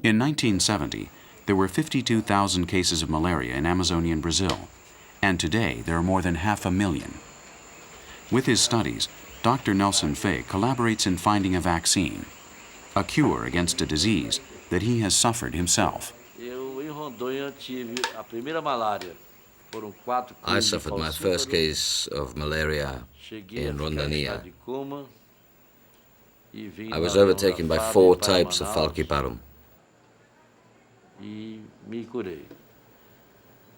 In 1970, there were 52,000 cases of malaria in Amazonian Brazil, and today there are more than 500,000. With his studies, Dr. Nelson Fay collaborates in finding a vaccine, a cure against a disease that he has suffered himself. I suffered my first case of malaria in Rondônia. I was overtaken by 4 types of falciparum.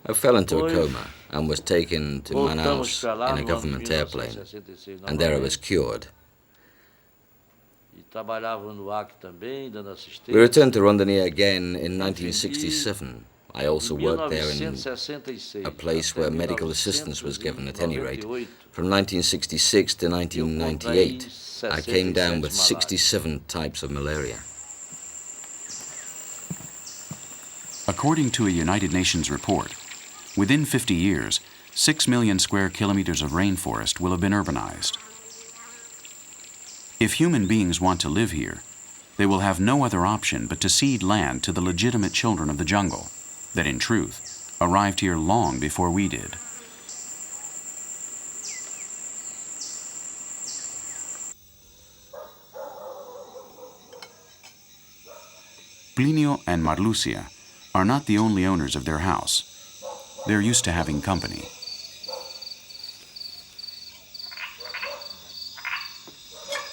I fell into a coma and was taken to Manaus in a government airplane, and there I was cured. We returned to Rondônia again in 1967. I also worked there in a place where medical assistance was given at any rate. From 1966 to 1998, I came down with 67 types of malaria. According to a United Nations report, within 50 years, 6 million square kilometers of rainforest will have been urbanized. If human beings want to live here, they will have no other option but to cede land to the legitimate children of the jungle that, in truth, arrived here long before we did. Plinio and Marlucia are not the only owners of their house. They're used to having company.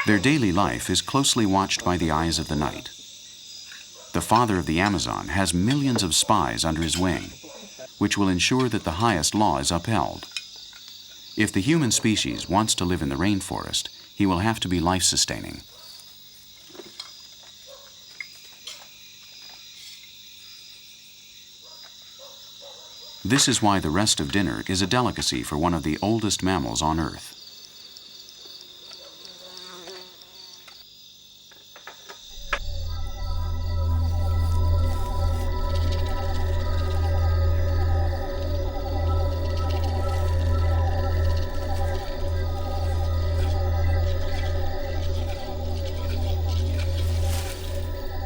Their daily life is closely watched by the eyes of the night. The father of the Amazon has millions of spies under his wing, which will ensure that the highest law is upheld. If the human species wants to live in the rainforest, he will have to be life-sustaining. This is why the rest of dinner is a delicacy for one of the oldest mammals on Earth.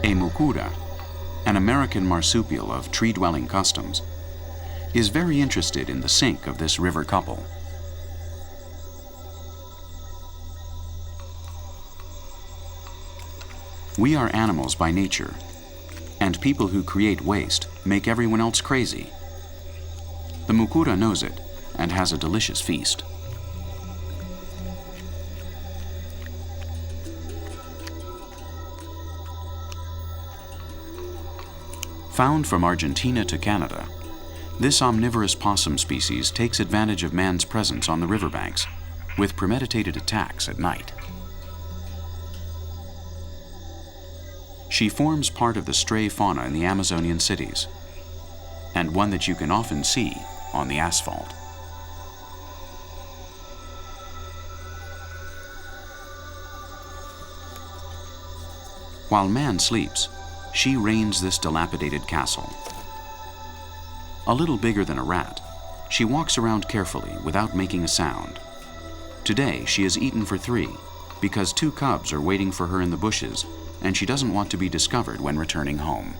A mucura, an American marsupial of tree-dwelling customs, is very interested in the sink of this river couple. We are animals by nature, and people who create waste make everyone else crazy. The mucura knows it and has a delicious feast. Found from Argentina to Canada, this omnivorous possum species takes advantage of man's presence on the riverbanks with premeditated attacks at night. She forms part of the stray fauna in the Amazonian cities, and one that you can often see on the asphalt. While man sleeps, she reigns this dilapidated castle. A little bigger than a rat, she walks around carefully without making a sound. Today, she has eaten for 3 because 2 cubs are waiting for her in the bushes, and she doesn't want to be discovered when returning home.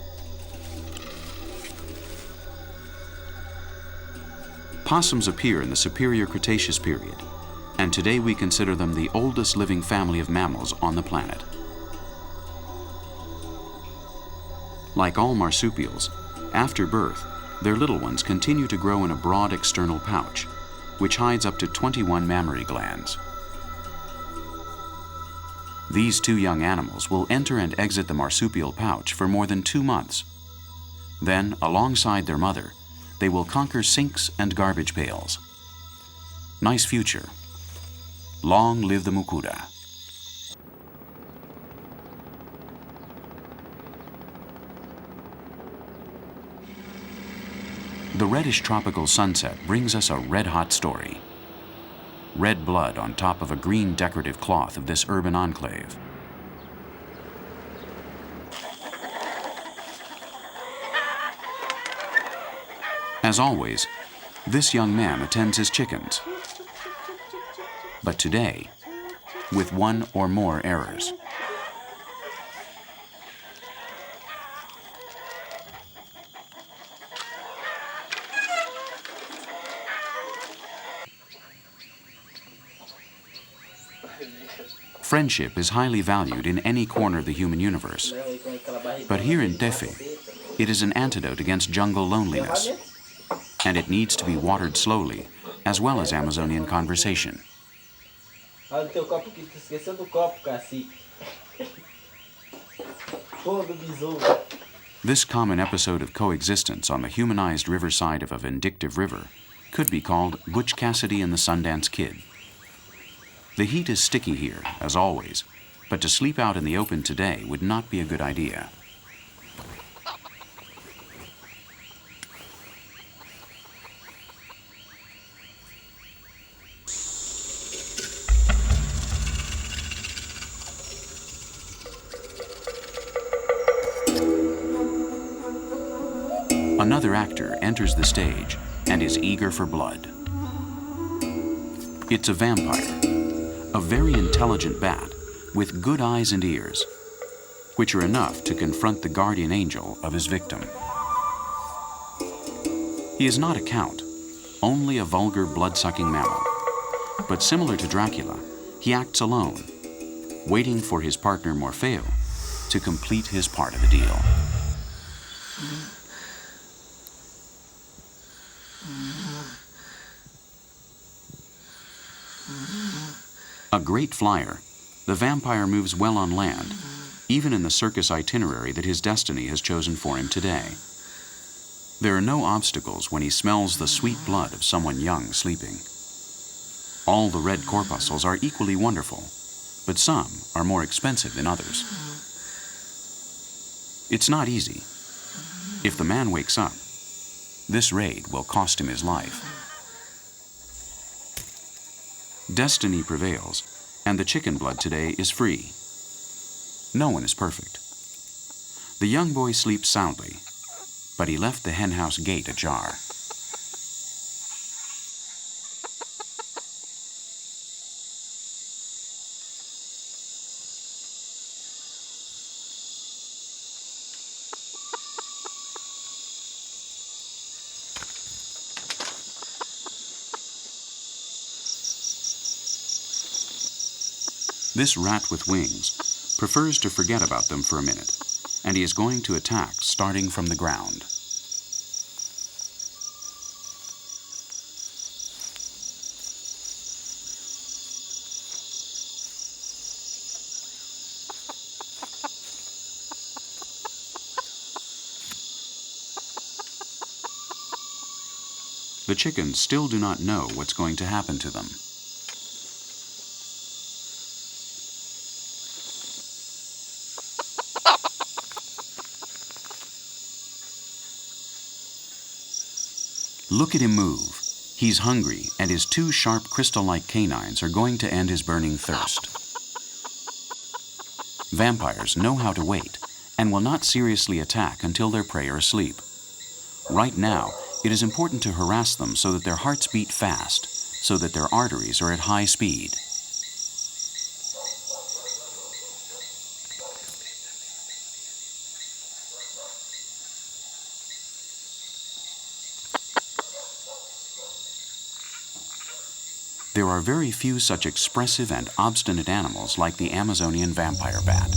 Possums appear in the Superior Cretaceous period, and today we consider them the oldest living family of mammals on the planet. Like all marsupials, after birth, their little ones continue to grow in a broad external pouch, which hides up to 21 mammary glands. These 2 young animals will enter and exit the marsupial pouch for more than 2 months. Then, alongside their mother, they will conquer sinks and garbage pails. Nice future. Long live the mucura. The reddish tropical sunset brings us a red-hot story. Red blood on top of a green decorative cloth of this urban enclave. As always, this young man attends his chickens. But today, with 1 or more errors. Friendship is highly valued in any corner of the human universe. But here in Tefe, it is an antidote against jungle loneliness, and it needs to be watered slowly, as well as Amazonian conversation. This common episode of coexistence on the humanized riverside of a vindictive river could be called Butch Cassidy and the Sundance Kid. The heat is sticky here, as always, but to sleep out in the open today would not be a good idea. Another actor enters the stage and is eager for blood. It's a vampire, a very intelligent bat with good eyes and ears, which are enough to confront the guardian angel of his victim. He is not a count, only a vulgar blood-sucking mammal. But similar to Dracula, he acts alone, waiting for his partner Morfeo to complete his part of the deal. A great flyer, the vampire moves well on land, even in the circus itinerary that his destiny has chosen for him today. There are no obstacles when he smells the sweet blood of someone young sleeping. All the red corpuscles are equally wonderful, but some are more expensive than others. It's not easy. If the man wakes up, this raid will cost him his life. Destiny prevails, and the chicken blood today is free. No one is perfect. The young boy sleeps soundly, but he left the henhouse gate ajar. This rat with wings prefers to forget about them for a minute, and he is going to attack starting from the ground. The chickens still do not know what's going to happen to them. Look at him move. He's hungry, and his two sharp crystal-like canines are going to end his burning thirst. Vampires know how to wait and will not seriously attack until their prey are asleep. Right now, it is important to harass them so that their hearts beat fast, so that their arteries are at high speed. There are very few such expressive and obstinate animals like the Amazonian vampire bat.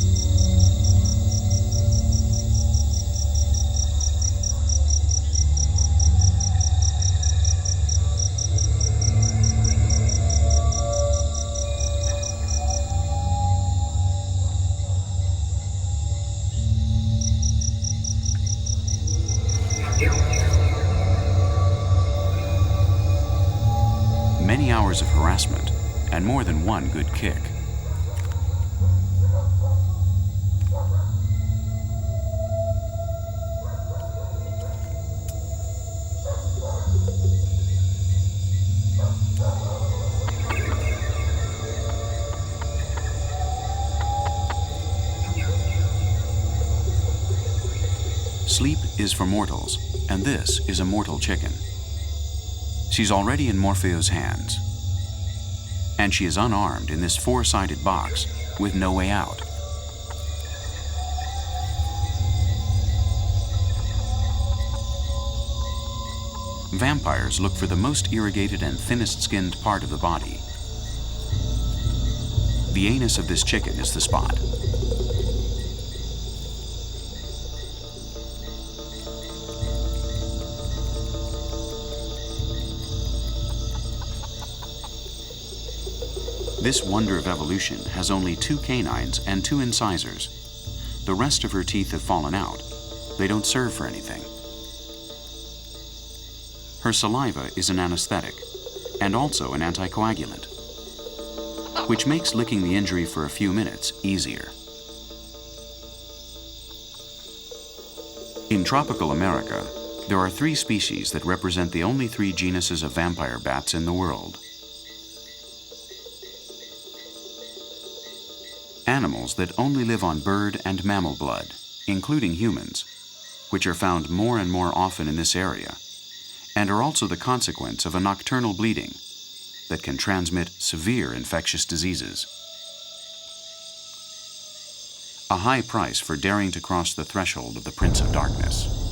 Many hours of harassment, and more than one good kick. Sleep is for mortals, and this is a mortal chicken. She's already in Morpheo's hands, and she is unarmed in this four-sided box with no way out. Vampires look for the most irrigated and thinnest-skinned part of the body. The anus of this chicken is the spot. This wonder of evolution has only 2 canines and 2 incisors. The rest of her teeth have fallen out. They don't serve for anything. Her saliva is an anesthetic and also an anticoagulant, which makes licking the injury for a few minutes easier. In tropical America, there are 3 species that represent the only 3 genuses of vampire bats in the world. Animals that only live on bird and mammal blood, including humans, which are found more and more often in this area, and are also the consequence of a nocturnal bleeding that can transmit severe infectious diseases. A high price for daring to cross the threshold of the Prince of Darkness.